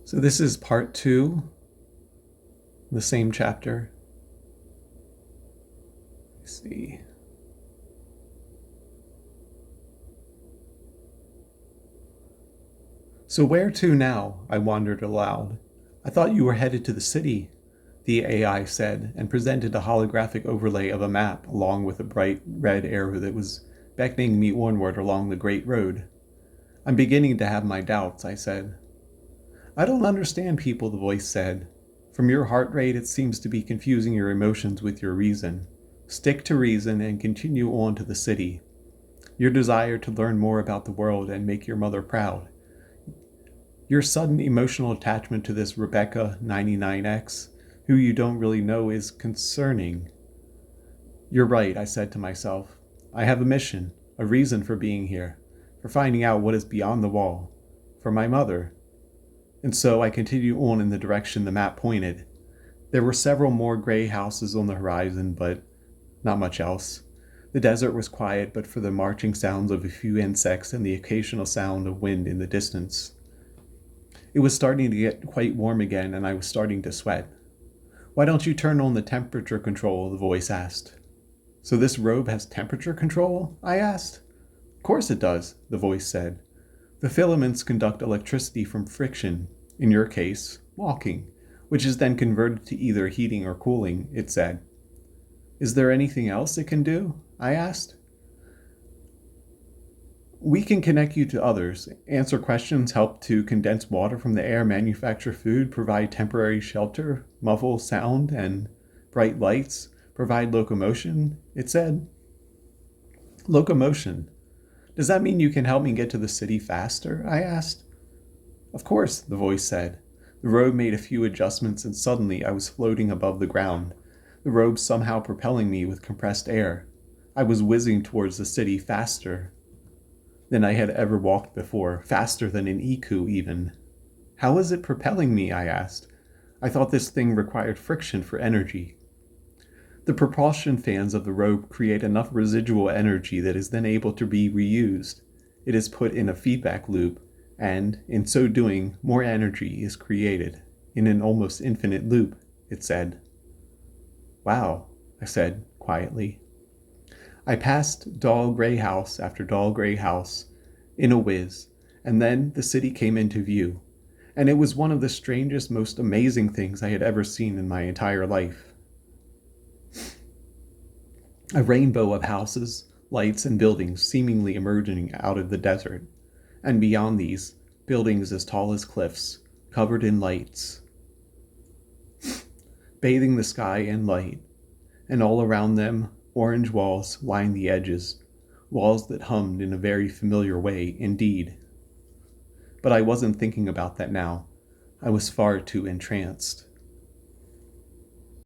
So this is part 2, the same chapter. Let's see. So where to now? I wondered aloud. I thought you were headed to the city, the AI said, and presented a holographic overlay of a map along with a bright red arrow that was beckoning me onward along the great road. I'm beginning to have my doubts, I said. I don't understand people, the voice said. From your heart rate, it seems to be confusing your emotions with your reason. Stick to reason and continue on to the city. Your desire to learn more about the world and make your mother proud. Your sudden emotional attachment to this Rebecca 99X, who you don't really know, is concerning. You're right, I said to myself. I have a mission, a reason for being here, for finding out what is beyond the wall, for my mother. And so I continued on in the direction the map pointed. There were several more gray houses on the horizon, but not much else. The desert was quiet but for the marching sounds of a few insects and the occasional sound of wind in the distance. It was starting to get quite warm again, and I was starting to sweat. Why don't you turn on the temperature control? The voice asked. So this robe has temperature control? I asked. Of course it does, the voice said. The filaments conduct electricity from friction, in your case, walking, which is then converted to either heating or cooling, it said. Is there anything else it can do? I asked. We can connect you to others, answer questions, help to condense water from the air, manufacture food, provide temporary shelter, muffle sound and bright lights, provide locomotion, it said. Locomotion. Does that mean you can help me get to the city faster? I asked. Of course, the voice said. The robe made a few adjustments and suddenly I was floating above the ground, the robe somehow propelling me with compressed air. I was whizzing towards the city faster than I had ever walked before, faster than an Iku even. How is it propelling me? I asked. I thought this thing required friction for energy. The propulsion fans of the robe create enough residual energy that is then able to be reused. It is put in a feedback loop, and, in so doing, more energy is created, in an almost infinite loop, it said. Wow, I said quietly. I passed dull gray house after dull gray house in a whiz, and then the city came into view, and it was one of the strangest, most amazing things I had ever seen in my entire life. A rainbow of houses, lights, and buildings seemingly emerging out of the desert, and beyond these, buildings as tall as cliffs, covered in lights, bathing the sky in light, and all around them, orange walls lined the edges, walls that hummed in a very familiar way indeed. But I wasn't thinking about that now. I was far too entranced.